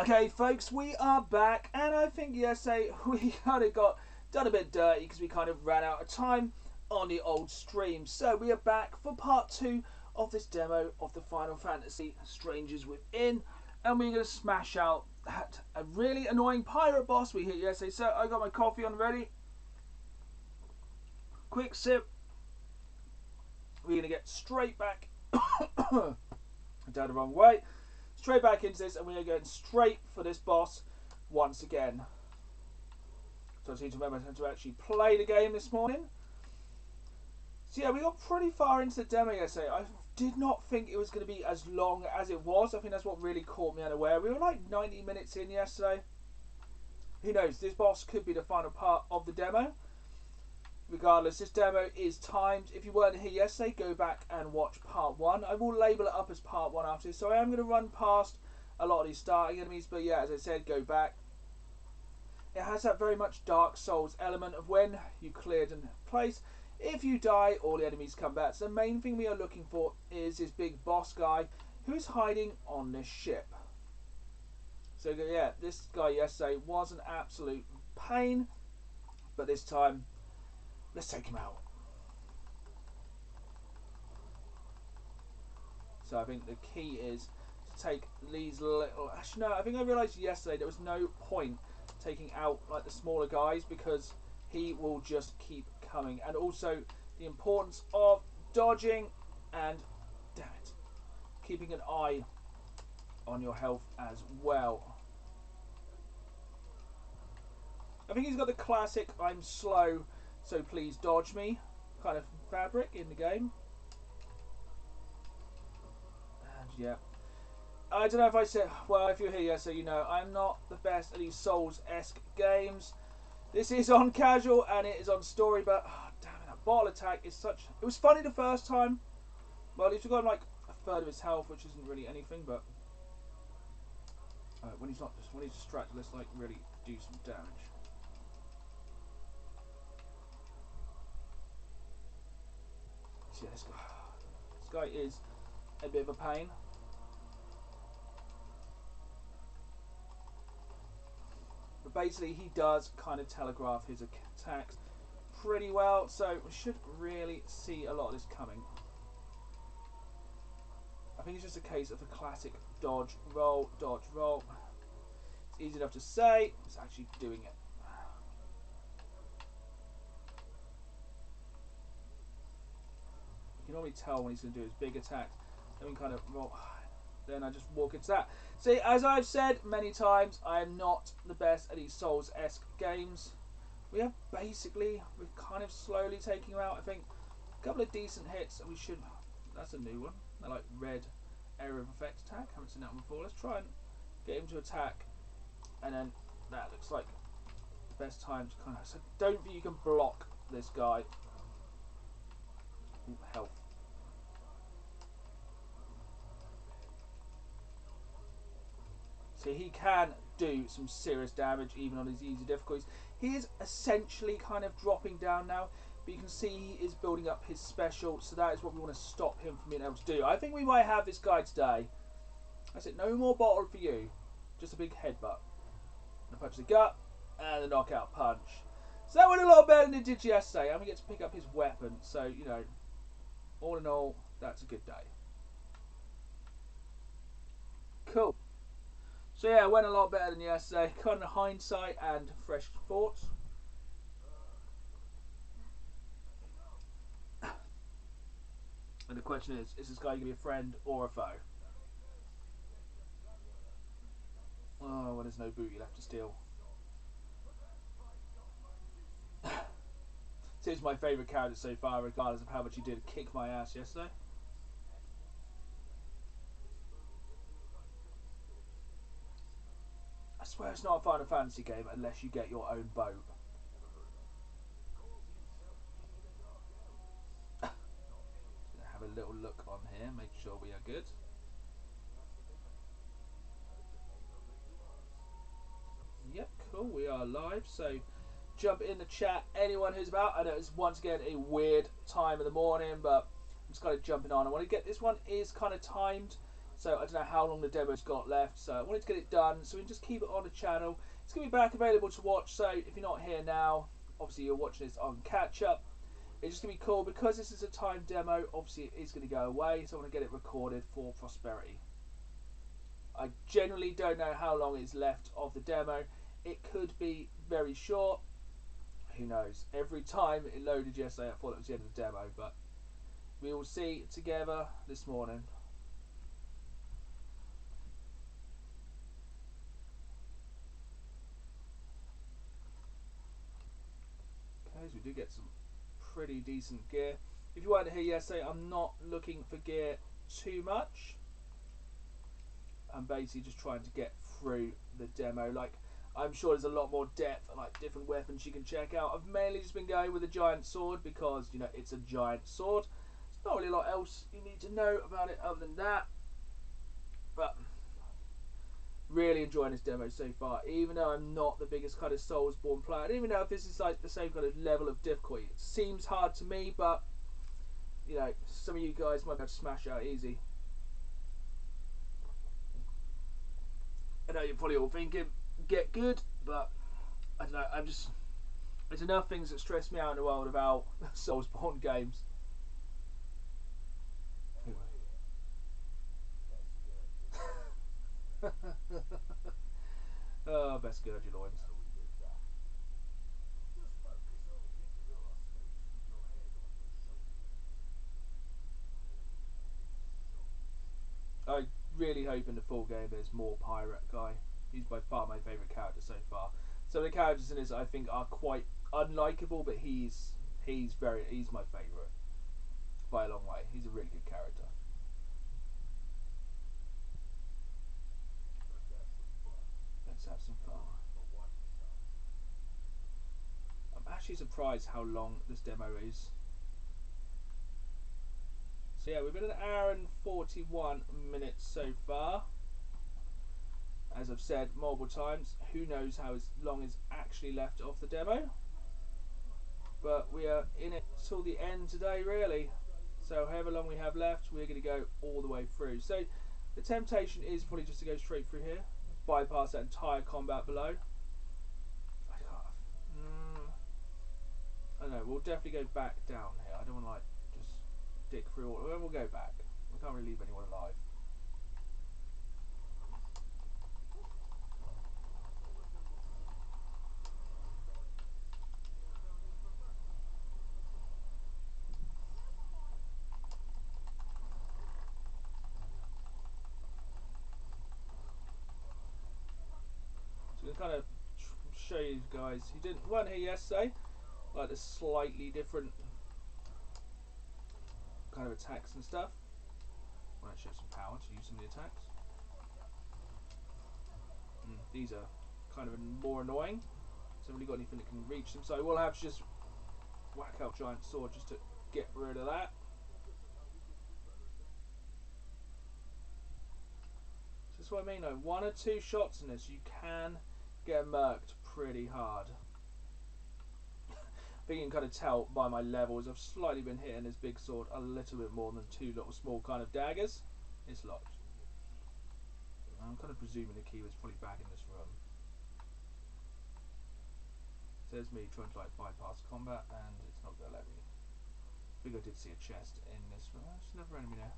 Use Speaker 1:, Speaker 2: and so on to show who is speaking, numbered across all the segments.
Speaker 1: Okay, folks, we are back, and I think yesterday we kind of got done a bit dirty because we kind of ran out of time on the old stream. So we are back for part 2 of this demo of the Final Fantasy Strangers Within, and we're going to smash out that a really annoying pirate boss we hit yesterday. So I got my coffee on ready. Quick sip. We're going to get straight back down the wrong way. Straight back into this, and we are going straight for this boss once again. So I just need to remember to actually play the game this morning. So yeah, we got pretty far into the demo yesterday. I did not think it was going to be as long as it was. I think that's what really caught me unaware. We were like 90 minutes in yesterday. Who knows, this boss could be the final part of the demo. Regardless, this demo is timed. If you weren't here yesterday, go back and watch part 1. I will label it up as part 1 after this. So I am going to run past a lot of these starting enemies. But yeah, as I said, go back. It has that very much Dark Souls element of when you cleared a place. If you die, all the enemies come back. So the main thing we are looking for is this big boss guy who is hiding on this ship. So yeah, this guy yesterday was an absolute pain. But this time, let's take him out. So I think the key is to take these little... Actually, no, I think I realised yesterday there was no point taking out like the smaller guys because he will just keep coming. And also the importance of dodging and, damn it, keeping an eye on your health as well. I think he's got the classic I'm slow, so please dodge me kind of fabric in the game. And yeah, I don't know if I said, well, if you're here, so you know, I'm not the best at these Souls-esque games. This is on casual and it is on story, but oh, damn it, that bottle attack is such... It was funny the first time. Well, he's got like a third of his health, which isn't really anything, but when he's distracted, let's like really do some damage. So yeah, this guy is a bit of a pain. But basically he does kind of telegraph his attacks pretty well, so we should really see a lot of this coming. I think it's just a case of a classic dodge, roll, dodge, roll. It's easy enough to say, it's actually doing it. You can already tell when he's going to do his big attacks. Then we kind of roll. Then I just walk into that. See, as I've said many times, I am not the best at these Souls-esque games. We have basically, we're kind of slowly taking him out. I think a couple of decent hits, and we should. That's a new one. I like red area of effect attack. Haven't seen that one before. Let's try and get him to attack, and then that looks like the best time to kind of. So don't think you can block this guy. Ooh, health. So he can do some serious damage even on his easy difficulties. He is essentially kind of dropping down now, but you can see he is building up his special, so that is what we want to stop him from being able to do. I think we might have this guy today. That's it, no more bottle for you. Just a big headbutt. And a punch to the gut, and a knockout punch. So that went a lot better than it did yesterday, and we get to pick up his weapon, so, you know, all in all, that's a good day. Cool. So yeah, it went a lot better than yesterday. Kind of hindsight and fresh thoughts. And the question is this guy going to be a friend or a foe? Oh, well, there's no booty left to steal. So he's my favourite character so far, regardless of how much he did kick my ass yesterday. I swear it's not a Final Fantasy game unless you get your own boat. Have a little look on here, make sure we are good. Yep, cool, we are live, so jump in the chat, anyone who's about. I know it's once again a weird time of the morning, but I'm just kind of jumping on. I want to get this one is kind of timed, So I don't know how long the demo's got left. So I wanted to get it done so we can just keep it on the channel. It's going to be back available to watch. So if you're not here now, obviously you're watching this on catch up. It's just going to be cool because this is a timed demo. Obviously it is going to go away. So I want to get it recorded for prosperity. I generally don't know how long is left of the demo. It could be very short. Who knows? Every time it loaded yesterday I thought it was the end of the demo, but we will see together this morning. Okay, so we do get some pretty decent gear. If you weren't here yesterday, I'm not looking for gear too much. I'm basically just trying to get through the demo. Like, I'm sure there's a lot more depth and like different weapons you can check out. I've mainly just been going with a giant sword because, you know, it's a giant sword. There's not really a lot else you need to know about it other than that. But really enjoying this demo so far, even though I'm not the biggest kind of Soulsborne player. I don't even know if this is like the same kind of level of difficulty. It seems hard to me, but you know, some of you guys might be able to smash out easy. I know you're probably all thinking, get good, but I don't know, there's enough things that stress me out in the world about Soulsborne games. Oh, best gird your loins. I really hope in the full game there's more pirate guy. He's by far my favourite character so far. Some of the characters in this I think are quite unlikable, but he's my favourite by a long way. He's a really good character. Let's have some fun. I'm actually surprised how long this demo is. So yeah, we've been an hour and 41 minutes so far. As I've said multiple times, who knows how long is actually left of the demo. But we are in it till the end today, really. So however long we have left, we're going to go all the way through. So the temptation is probably just to go straight through here, bypass that entire combat below. I don't know, we'll definitely go back down here. I don't want to like just dick through all. We'll go back. We can't really leave anyone alive. So we're kind of show you guys who weren't here yesterday, like the slightly different kind of attacks and stuff. I want to show some power to use some of the attacks. These are kind of more annoying. So I've really got anything that can reach them. So we'll have to just whack out giant sword just to get rid of that. So that's what I mean though. One or two shots in this, you can get murked pretty hard. I think you can kind of tell by my levels. I've slightly been hitting this big sword a little bit more than two little small kind of daggers. It's locked. I'm kind of presuming the key was probably back in this room. So there's me trying to like bypass combat and it's not going to let me. I think I did see a chest in this room. There's another enemy there.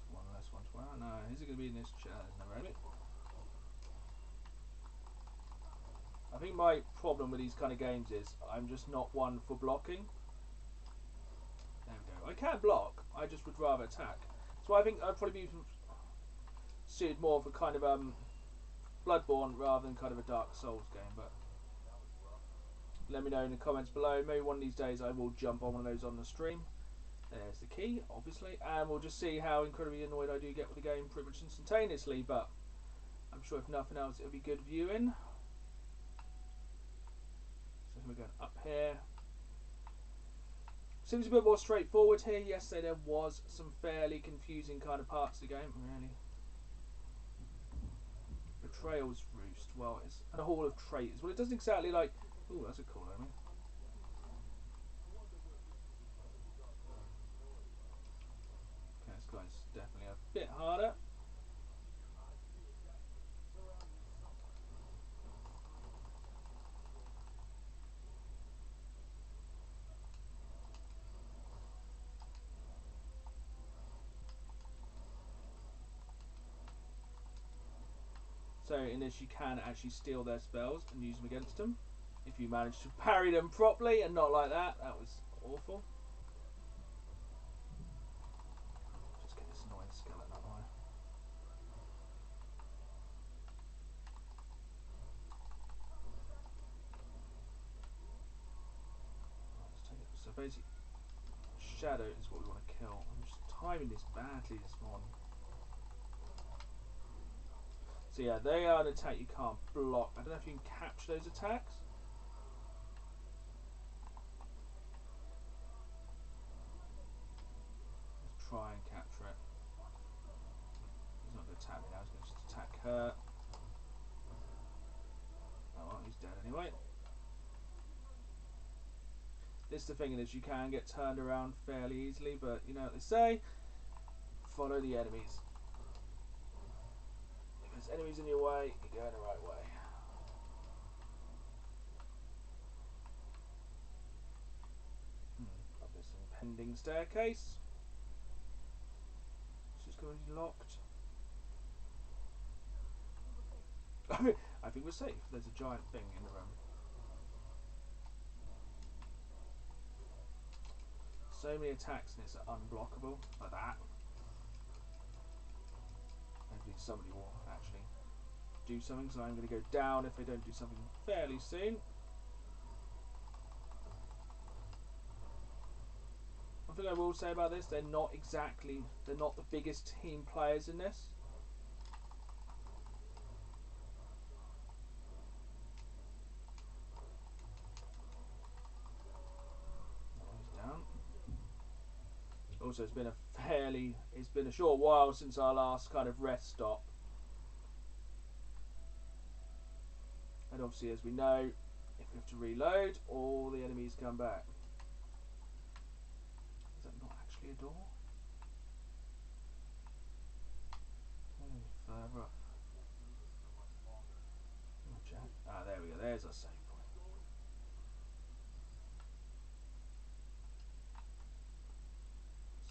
Speaker 1: One less one to wear. No, is it going to be in this chair? There's another enemy. I think my problem with these kind of games is I'm just not one for blocking. There we go. I can block, I just would rather attack. So I think I'd probably be suited more for kind of Bloodborne rather than kind of a Dark Souls game. But let me know in the comments below. Maybe one of these days I will jump on one of those on the stream. There's the key, obviously, and we'll just see how incredibly annoyed I do get with the game pretty much instantaneously. But I'm sure if nothing else, it'll be good viewing. So we're going up here. Seems a bit more straightforward here. Yesterday there was some fairly confusing kind of parts of the game. Really. We're Betrayal's Roost. Well, it's a hall of traitors. Well, it doesn't exactly like. Ooh, that's a cool enemy. Okay, this guy's definitely a bit harder. So in this, you can actually steal their spells and use them against them. If you manage to parry them properly and not like that, that was awful. Just get this annoying skeleton out of the way. Let's take it. So basically, Shadow is what we want to kill. I'm just timing this badly this morning. So yeah, they are an attack you can't block. I don't know if you can capture those attacks. Let's try and capture it. He's not going to attack me now, he's going to just attack her. Oh well, he's dead anyway. This is the thing, is you can get turned around fairly easily, but you know what they say, follow the enemies. If there's enemies in your way, you're going the right way. Up this impending staircase. It's just going to be locked. I think we're safe. There's a giant thing in the room. So many attacks and it's unblockable like that. Hopefully somebody will actually do something, so I'm going to go down if they don't do something fairly soon. One thing I will say about this, they're not the biggest team players in this. Oh, he's down. Also, it's been a short while since our last kind of rest stop. And obviously, as we know, if we have to reload, all the enemies come back. Is that not actually a door? Okay, further up. Ah, there we go. There's our save point.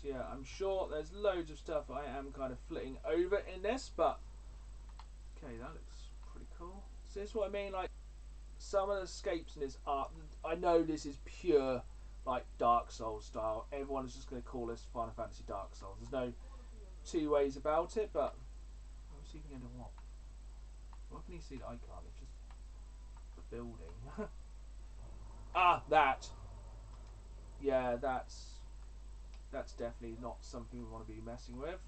Speaker 1: So yeah, I'm sure there's loads of stuff I am kind of flitting over in this, but okay, that looks pretty cool. So this is what I mean, like some of the escapes in this are, I know this is pure like Dark Souls style. Everyone is just going to call this Final Fantasy Dark Souls. There's no two ways about it, but let's see if we can do what. What can you see that I can't? It's just the building. Ah, that. Yeah, that's definitely not something we want to be messing with.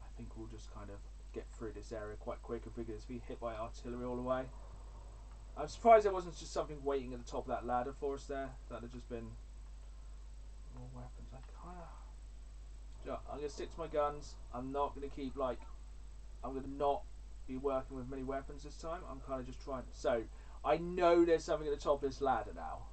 Speaker 1: I think we'll just kind of get through this area quite quick if we're going to be hit by artillery all the way. I'm surprised there wasn't just something waiting at the top of that ladder for us there. That had just been more weapons. I'm going to stick to my guns. I'm not going to keep like. I'm going to not be working with many weapons this time. I'm kind of just trying. So I know there's something at the top of this ladder now.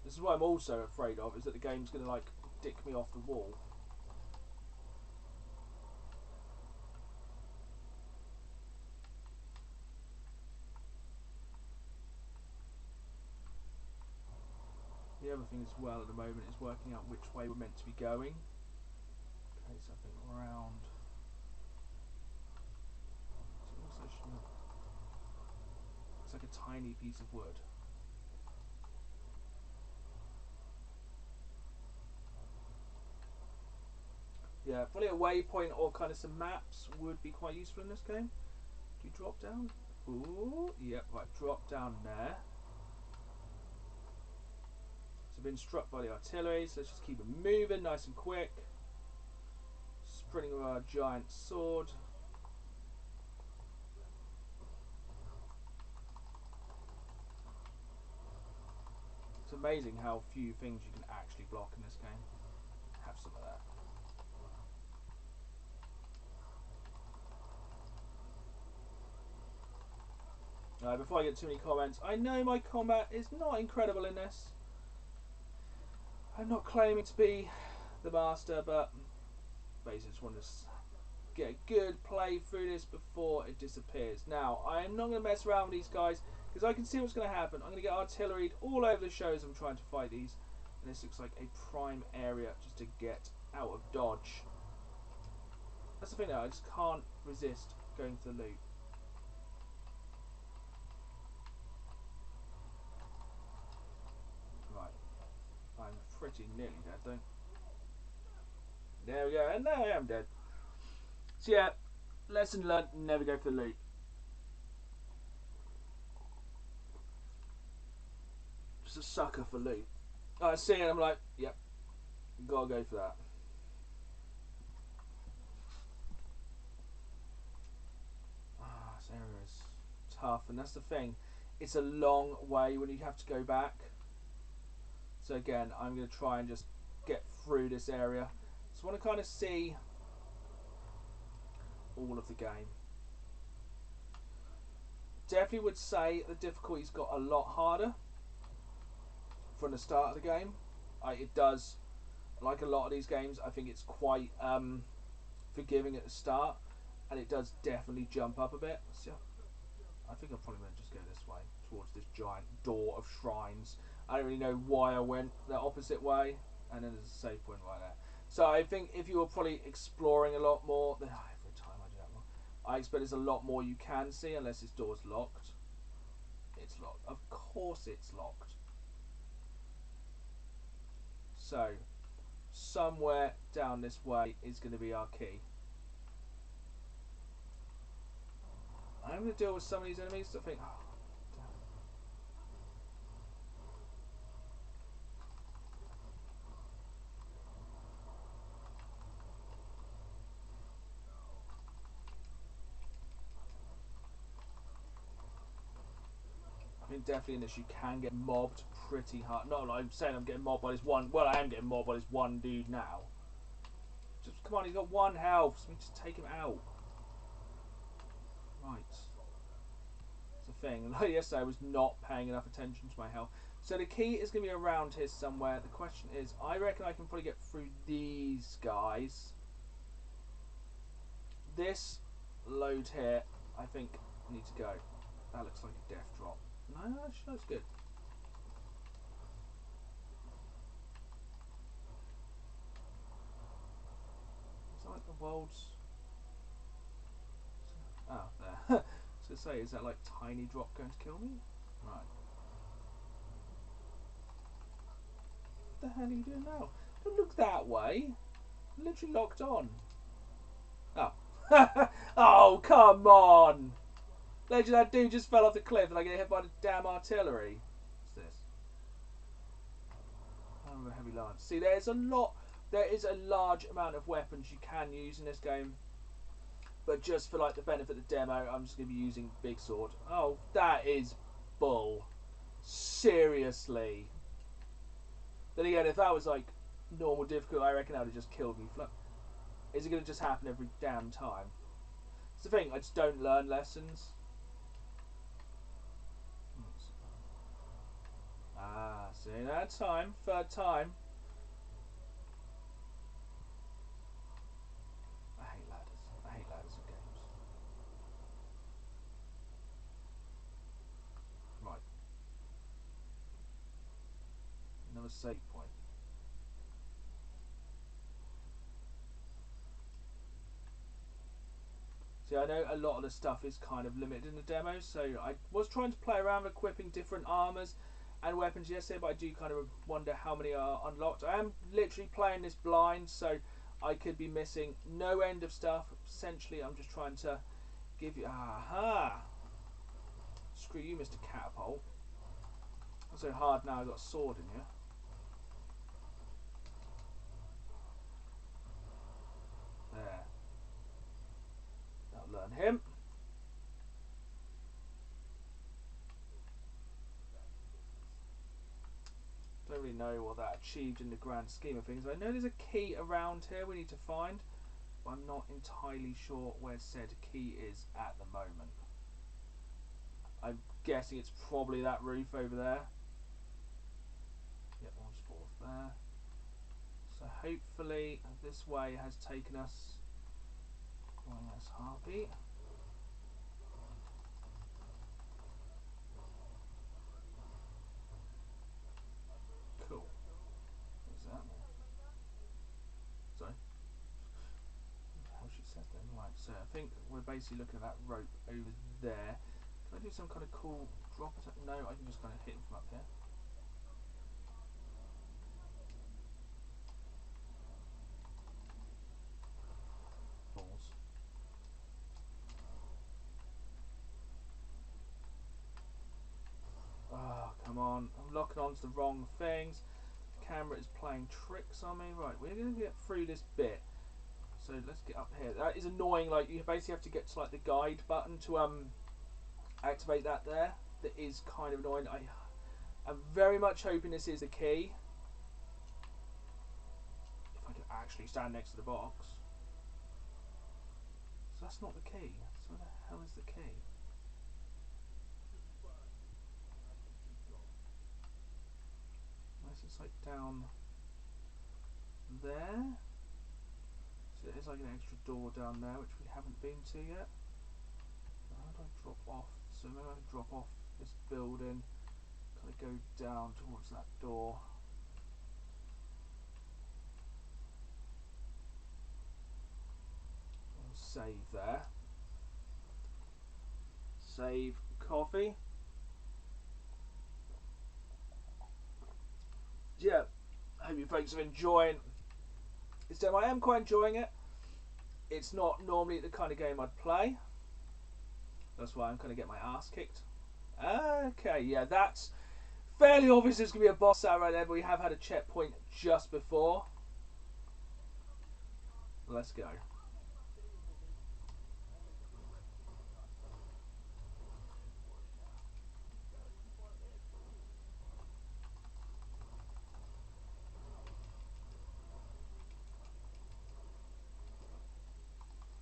Speaker 1: This is what I'm also afraid of, is that the game's going to like dick me off the wall. The other thing as well at the moment is working out which way we're meant to be going. Okay, so I think around. So it looks like a tiny piece of wood. Yeah, probably a waypoint or kind of some maps would be quite useful in this game. Do you drop down? Ooh, yep, right, drop down there. So I've been struck by the artillery, so let's just keep it moving nice and quick. sprinting with our giant sword. It's amazing how few things you can actually block in this game. Have some of that. Before I get too many comments, I know my combat is not incredible in this. I'm not claiming to be the master, but basically just want to get a good play through this before it disappears. Now, I am not going to mess around with these guys because I can see what's going to happen. I'm going to get artilleried all over the show as I'm trying to fight these. And this looks like a prime area just to get out of dodge. That's the thing though, I just can't resist going for the loot. Right. I'm pretty nearly dead though. There we go, and now I am dead. So yeah, lesson learned, never go for the loot. Just a sucker for loot. I see it, I'm like, yep, gotta go for that. This area is tough, and that's the thing. It's a long way when you have to go back. So again, I'm going to try and just get through this area. Just want to kind of see all of the game. Definitely would say the difficulty's got a lot harder from the start of the game. It does, like a lot of these games, I think it's quite forgiving at the start, and it does definitely jump up a bit. So I think I'm probably going to just go this way, towards this giant door of shrines. I don't really know why I went the opposite way, and then there's a save point right there. So I think if you were probably exploring a lot more, then every time I do that one, I expect there's a lot more you can see, unless this door's locked. It's locked. Of course it's locked. So, somewhere down this way is going to be our key. I'm going to deal with some of these enemies that think, oh, I think definitely in this you can get mobbed pretty hard. Not like I'm saying I'm getting mobbed by this one. Well, I am getting mobbed by this one dude now. Just come on, he's got 1 health. So we just take him out. Right. It's a thing. Like yesterday, I was not paying enough attention to my health. So the key is going to be around here somewhere. The question is, I reckon I can probably get through these guys. This load here, I think, needs to go. That looks like a death drop. No, that's good. Is that like the world's... Oh, there. So say, is that like tiny drop going to kill me? Right. What the hell are you doing now? Don't look that way. I'm literally locked on. Oh. Oh, come on! Legend, that dude just fell off the cliff and I get hit by the damn artillery. What's this? Oh, a heavy lance. See, there is a large amount of weapons you can use in this game. But just for like the benefit of the demo, I'm just going to be using big sword. Oh, that is bull. Seriously. Then again, if that was like normal difficult, I reckon that would have just killed me. Is it going to just happen every damn time? It's the thing, I just don't learn lessons. Ah, see that time, third time. I hate ladders. I hate ladders in games. Right. Another save point. See, I know a lot of the stuff is kind of limited in the demo, so I was trying to play around with equipping different armours and weapons yesterday, but I do kind of wonder how many are unlocked. I am literally playing this blind, so I could be missing no end of stuff. Essentially, I'm just trying to give you... Aha! Screw you, Mr. Catapult. Not so hard now I've got a sword in you. There. him. Don't really know what that achieved in the grand scheme of things. I know there's a key around here we need to find, but I'm not entirely sure where said key is at the moment. I'm guessing it's probably that roof over there. Yep, one's fourth there. So hopefully this way has taken us. Oh, yes, Harpy. Cool. What's that? Sorry. How she said then? Right. So I think we're basically looking at that rope over there. Can I do some kind of cool drop attack? No, I can just kind of hit him from up here. Balls. Oh, come on. I'm locking onto the wrong things. The camera is playing tricks on me. Right, we're going to get through this bit. So let's get up here. That is annoying. Like, you basically have to get to like the guide button to activate that there. That is kind of annoying. I'm very much hoping this is the key. If I can actually stand next to the box. So that's not the key. So where the hell is the key? Unless it's like down there. So there's like an extra door down there which we haven't been to yet. How do I drop off? So maybe I can drop off this building, kind of go down towards that door. And save there. Save coffee. Yeah, I hope you folks are enjoying this demo. I am quite enjoying it. It's not normally the kind of game I'd play. That's why I'm going to get my ass kicked. Okay, yeah, that's fairly obvious there's going to be a boss out right there, but we have had a checkpoint just before. Let's go.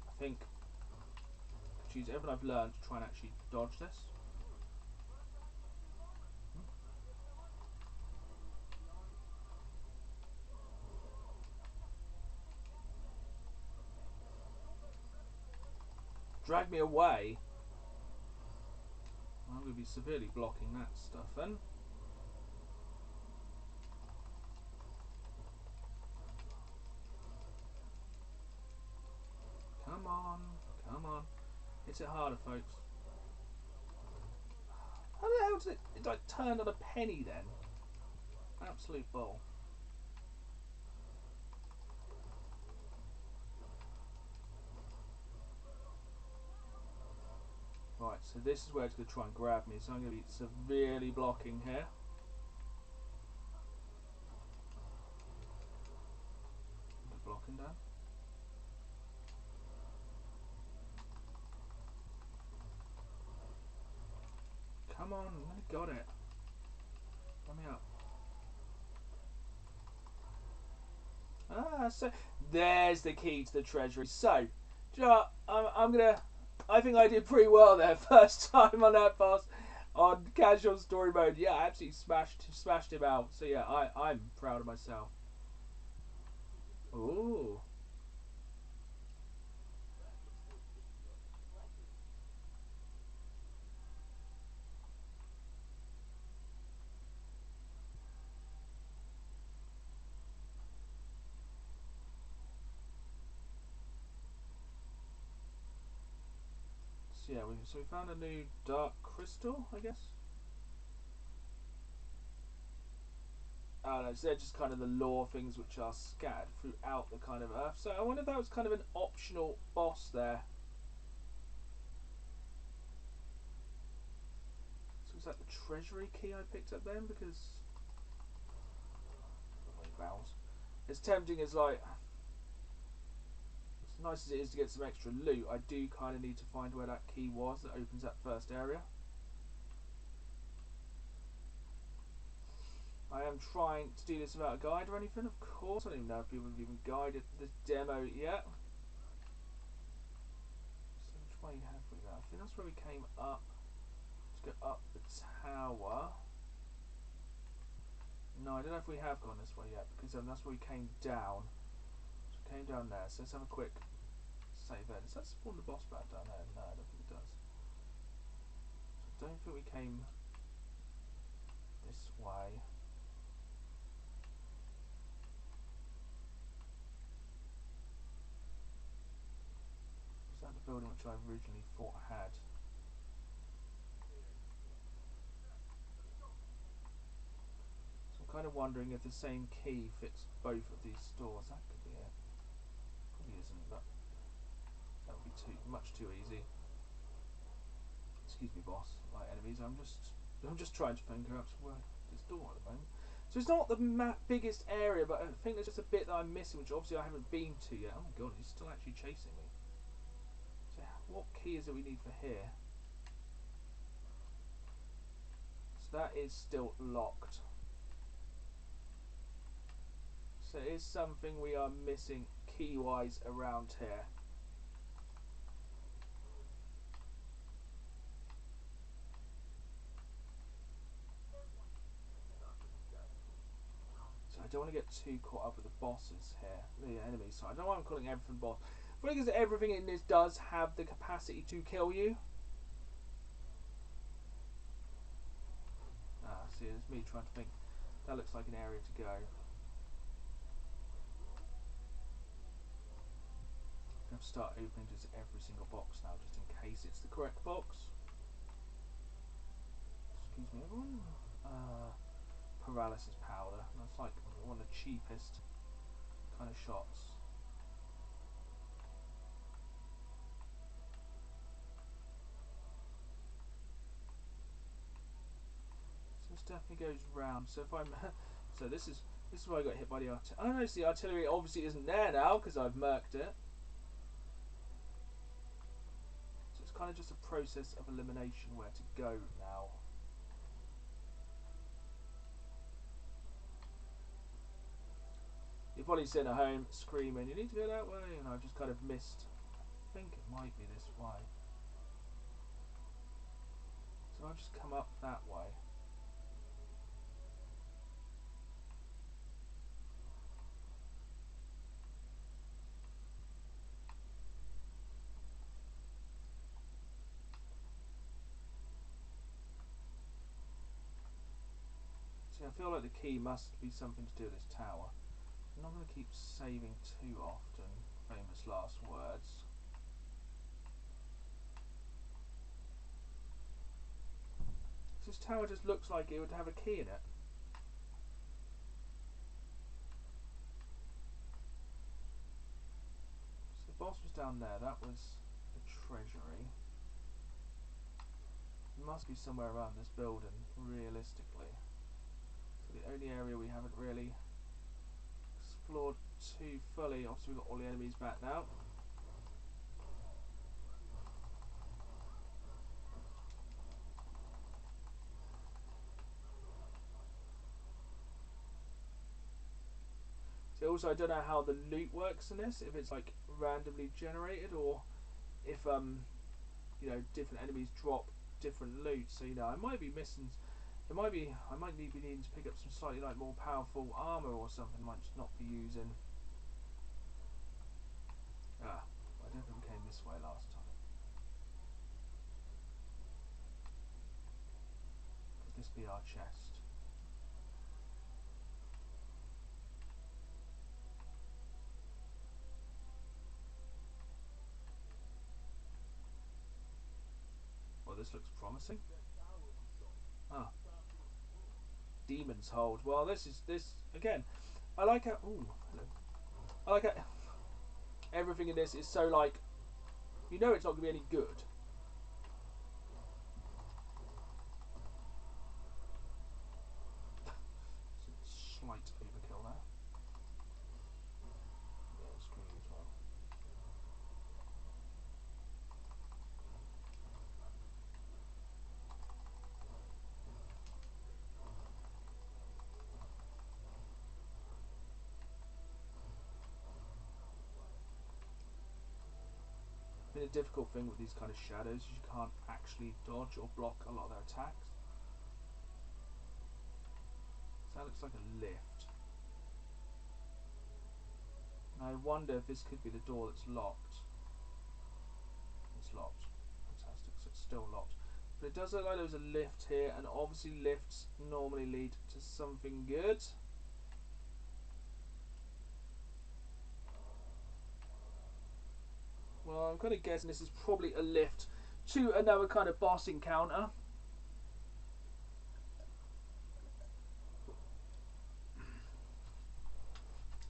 Speaker 1: I think I choose everything I've learned to try and actually dodge this. Drag me away. I'm going to be severely blocking that stuff then. Come on, come on. Hit it harder, folks. How the hell did it like turn on a penny then? Absolute bull. Right, so this is where it's going to try and grab me, so I'm going to be severely blocking here. Blocking down. Come on, I got it. Let me up. Ah, so there's the key to the treasury. So, do you know what? I'm gonna. I think I did pretty well there. First time on that boss on casual story mode. Yeah, I absolutely smashed him out. So yeah, I'm proud of myself. Ooh. So yeah, we found a new dark crystal, I guess. I don't know, so they're just kind of the lore things which are scattered throughout the kind of earth. So I wonder if that was kind of an optional boss there. So was that the treasury key I picked up then? Because bells. As tempting as like As nice as it is to get some extra loot, I do kind of need to find where that key was that opens that first area. I am trying to do this without a guide or anything, of course. I don't even know if people have even guided this demo yet. So which way have we got? I think that's where we came up. Let's go up the tower. No, I don't know if we have gone this way yet, because that's where we came down. So we came down there, so let's have a quick save there. Does that spawn the boss back down there? No, I don't think it does. So I don't think we came this way. Was that the building which I originally thought I had? So I'm kind of wondering if the same key fits both of these stores. That could be it. Probably isn't, but that would be much too easy. Excuse me, boss. Like enemies, I'm just trying to figure out where this door at the moment. So it's not the biggest area, but I think there's just a bit that I'm missing, which obviously I haven't been to yet. Oh my god, he's still actually chasing me. So what key is it we need for here? So that is still locked. So it is something we are missing key-wise around here. So I don't want to get too caught up with the bosses here, the enemies. So I don't know why I'm calling everything boss. I think everything in this does have the capacity to kill you. Ah, see, it's me trying to think. That looks like an area to go. I'm going to start opening just every single box now, just in case it's the correct box. Excuse me, everyone. Paralysis powder. That's like one of the cheapest kind of shots. So this definitely goes round. So if I'm, so this is where I got hit by the artillery. Oh no, see, the artillery obviously isn't there now because I've murked it. So it's kind of just a process of elimination where to go now. You're probably sitting at home screaming, you need to go that way, and I've just kind of missed. I think it might be this way. So I've just come up that way. See, I feel like the key must be something to do with this tower. I'm not going to keep saving too often. Famous last words. This tower just looks like it would have a key in it. So the boss was down there. That was the treasury. It must be somewhere around this building, realistically. So the only area we haven't really explored too fully. Obviously we've got all the enemies back now. So also I don't know how the loot works in this, if it's like randomly generated or if you know, different enemies drop different loot. So you know, I might be missing. I might be needing to pick up some slightly like more powerful armor or something. I might just not be using. Ah, I don't think we came this way last time. Could this be our chest? Well, this looks promising. Ah, Demon's Hold. Well, this again. I like how. Ooh, hello. I like how everything in this is so like. You know, it's not going to be any good. Slight overkill there. Yeah, screw you as well. only difficult thing with these kind of shadows is you can't actually dodge or block a lot of their attacks. So that looks like a lift. And I wonder if this could be the door that's locked. It's locked. Fantastic. So it's still locked. But it does look like there's a lift here, and obviously lifts normally lead to something good. Well, I'm kind of guessing this is probably a lift to another kind of boss encounter.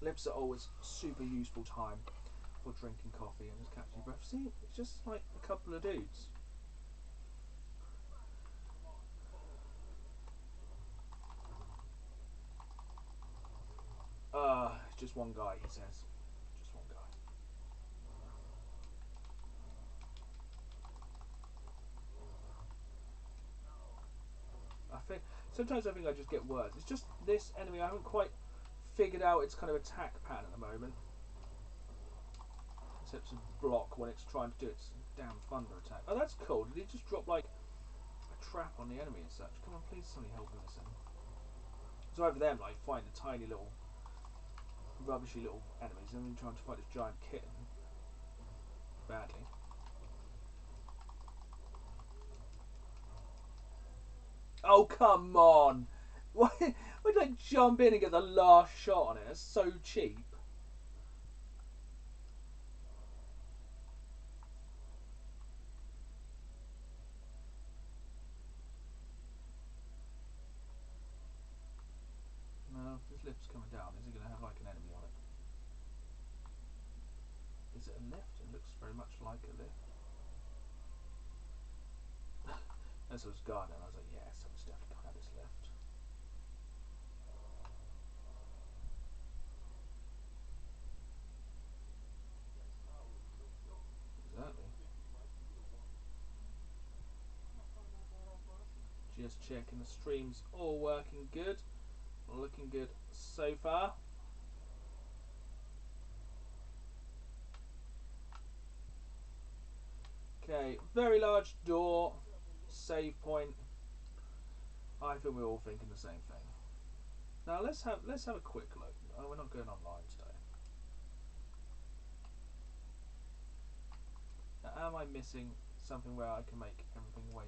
Speaker 1: Lifts are always super useful time for drinking coffee and just catching your breath. See, it's just like a couple of dudes. Just one guy, he says. Just one guy. Sometimes I think I just get words. It's just this enemy I haven't quite figured out its kind of attack pattern at the moment. Except to block when it's trying to do its damn thunder attack. Oh, that's cool. Did it just drop like a trap on the enemy and such? Come on, please somebody help me with this. So over them, like find the tiny little rubbishy little enemies, and then trying to fight this giant kitten badly. Oh come on! Why did I jump in and get the last shot on it? That's so cheap. No, if this lift's coming down, is it going to have like an enemy on it? Is it a lift? It looks very much like a lift. As I was going, and I was like, yeah, someone's definitely coming out this lift. Exactly. Just checking the streams all working good. Looking good so far. Okay, very large door, save point. I think we're all thinking the same thing. Now let's have a quick look. Oh, we're not going online today. Now, am I missing something where I can make everything way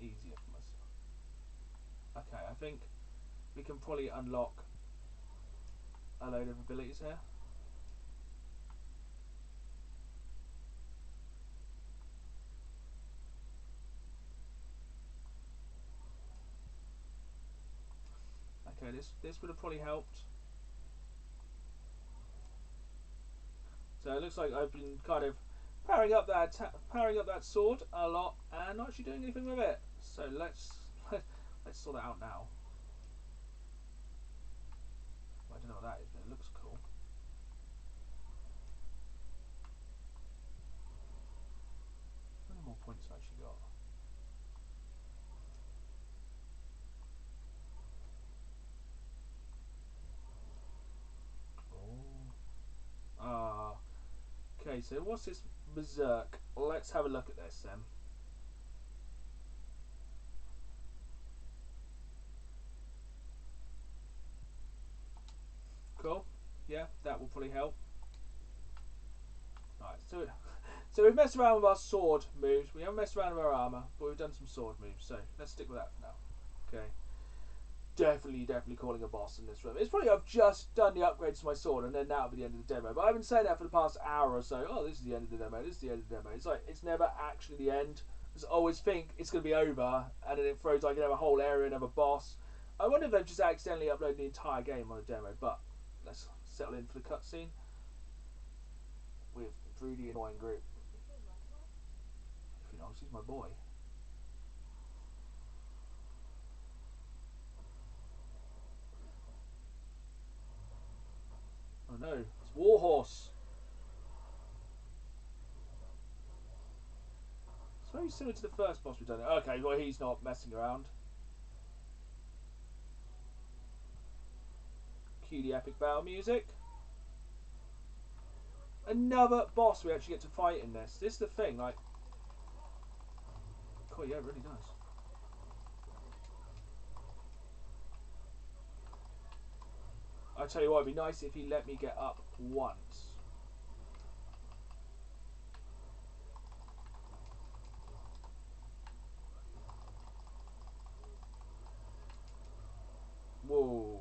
Speaker 1: easier for myself? Okay, I think we can probably unlock a load of abilities here. Okay, this would have probably helped. So it looks like I've been kind of powering up that sword a lot and not actually doing anything with it. So let's sort it out now. I don't know what that is, but it looks cool. How many more points have I actually got? Oh. Okay, so what's this berserk? Let's have a look at this then. Cool. Yeah, that will probably help. Right, so we've messed around with our sword moves. We haven't messed around with our armour, but we've done some sword moves. So let's stick with that for now. Okay. Definitely calling a boss in this room. It's probably I've just done the upgrades to my sword and then that'll be the end of the demo. But I've been saying that for the past hour or so. Oh, this is the end of the demo. This is the end of the demo. It's like it's never actually the end. I just always think it's going to be over, and then it throws like another whole area, another boss. I wonder if they've just accidentally uploaded the entire game on a demo. But let's settle in for the cutscene with through the annoying group. If you know, he's my boy. Oh no, it's Warhorse. It's very similar to the first boss we've done. Okay, well he's not messing around. Cue the epic battle music. Another boss we actually get to fight in this. This is the thing, like, cool, yeah, it really does. I tell you what, it'd be nice if he let me get up once. Whoa.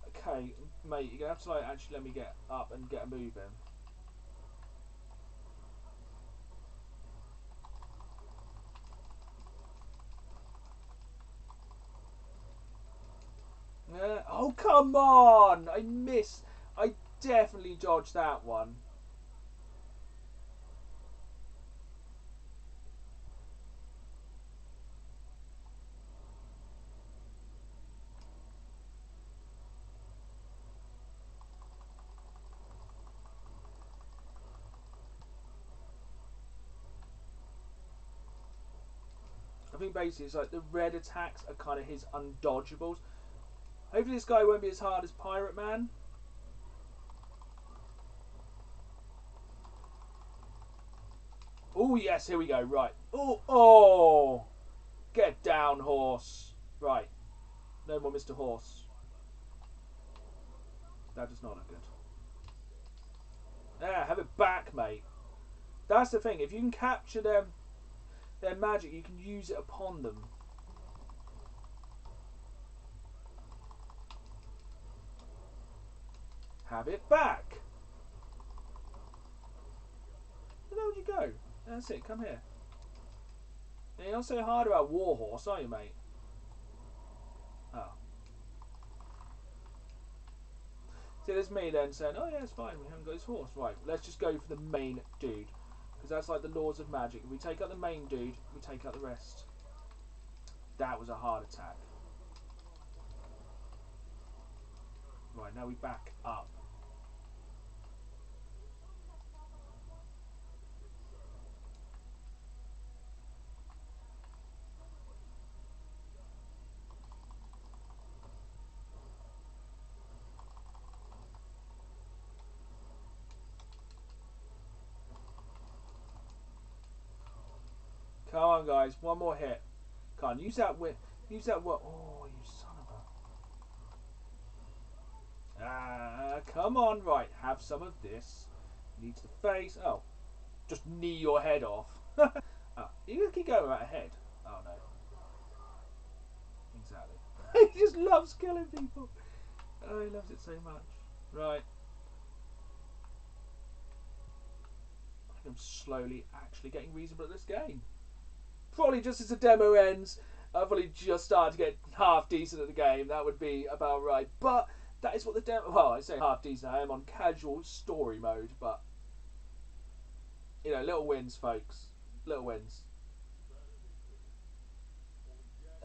Speaker 1: Okay, mate, you're gonna have to like actually let me get up and get a move in. Yeah. Oh come on! I missed. I definitely dodged that one. I think basically it's like the red attacks are kind of his undodgeables. Hopefully this guy won't be as hard as Pirate Man. Oh yes, here we go. Right. Oh, oh! Get down, horse. Right. No more Mr. Horse. That does not look good. Yeah, have it back, mate. That's the thing. If you can capture their magic, you can use it upon them. Have it back. Where would you go? That's it. Come here. Yeah, you're not so hard about Warhorse, are you, mate? Oh. See, there's me then saying, oh yeah, it's fine, we haven't got his horse. Right, let's just go for the main dude. Because that's like the laws of magic. If we take out the main dude, we take out the rest. That was a hard attack. Right, now we back up. Come on, guys, one more hit. Come on, use that whip. Use that whip. Oh, you son of a... Ah, come on, right, have some of this. Knee to the face. Oh, just knee your head off. Oh, you gonna keep going about head. Oh no. Exactly. He just loves killing people. Oh, he loves it so much. Right. I think I'm slowly actually getting reasonable at this game. Probably just as the demo ends, I've probably just started to get half decent at the game. That would be about right. But that is what the demo. Well, I say half decent. I am on casual story mode, but you know, little wins, folks. Little wins.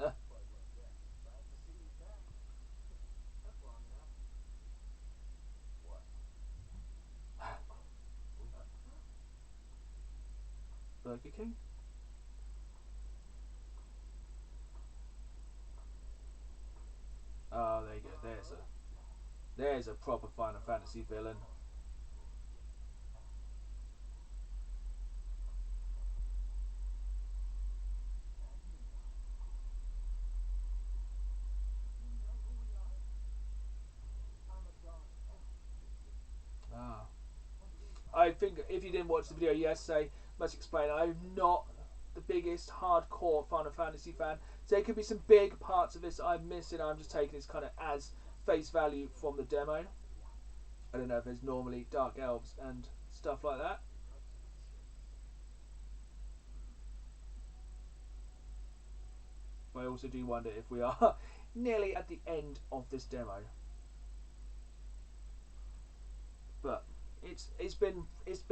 Speaker 1: Uh, Burger King. Oh, there you go. There's a proper Final Fantasy villain. Ah. I think if you didn't watch the video yesterday, must explain. I'm not the biggest hardcore Final Fantasy fan, so there could be some big parts of this I'm missing. I'm just taking this kind of as face value from the demo. I don't know if there's normally dark elves and stuff like that. But I also do wonder if we are nearly at the end of this demo. But it's been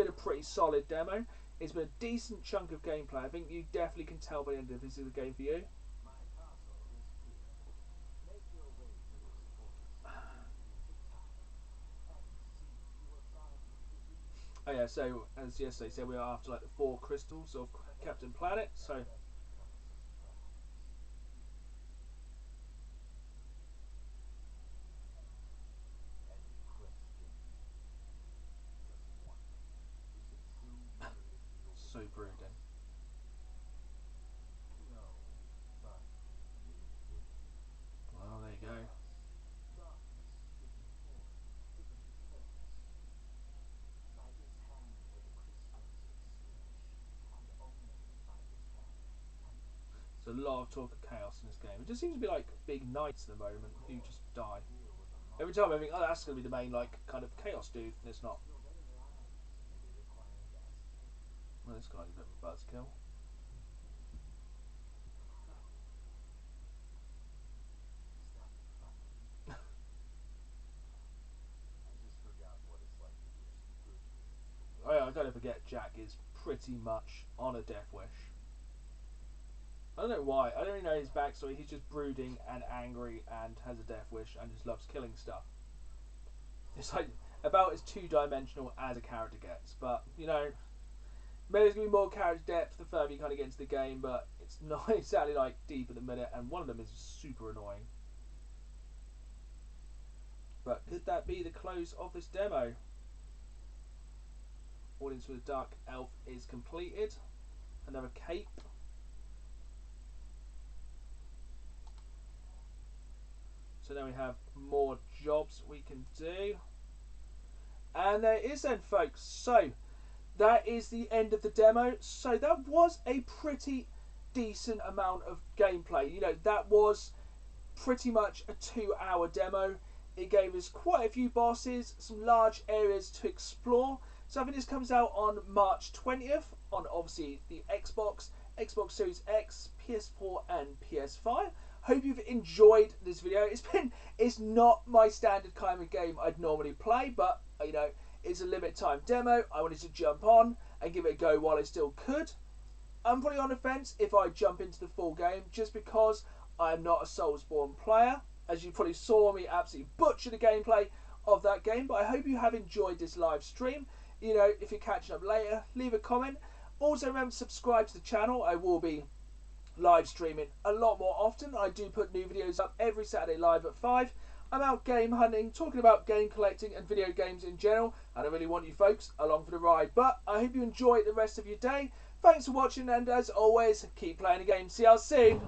Speaker 1: a pretty solid demo. It's been a decent chunk of gameplay. I think you definitely can tell by the end of this is the game for you. Oh yeah, so as yesterday said, we are after like the 4 crystals of Captain Planet. So brooding. Well, there you go. There's a lot of talk of chaos in this game. It just seems to be like big knights at the moment who just die. Every time I think, oh, that's going to be the main like kind of chaos dude, and it's not. Well, this guy's a bit of a buzzkill. Oh yeah, I don't forget Jack is pretty much on a death wish. I don't know why. I don't really know his backstory. He's just brooding and angry and has a death wish and just loves killing stuff. It's like about as two-dimensional as a character gets. But, you know, maybe there's going to be more character depth the further you kind of get into the game, but it's not exactly like deep at the minute, and one of them is super annoying. But could that be the close of this demo? Audience with a Dark Elf is completed. Another cape. So now we have more jobs we can do. And there it is then, folks. So that is the end of the demo. So that was a pretty decent amount of gameplay. You know, that was pretty much a 2-hour demo. It gave us quite a few bosses, some large areas to explore. So I think this comes out on March 20th on obviously the Xbox, Xbox Series X, PS4 and PS5. Hope you've enjoyed this video. It's not my standard kind of game I'd normally play, but you know, it's a limited time demo. I wanted to jump on and give it a go while I still could. I'm probably on the fence if I jump into the full game, just because I'm not a Soulsborne player. As you probably saw me absolutely butcher the gameplay of that game, but I hope you have enjoyed this live stream. You know, if you're catching up later, leave a comment. Also remember to subscribe to the channel. I will be live streaming a lot more often. I do put new videos up every Saturday live at 5. I'm out game hunting, talking about game collecting and video games in general, and I really want you folks along for the ride. But I hope you enjoy the rest of your day. Thanks for watching, and as always, keep playing the game. See you all soon.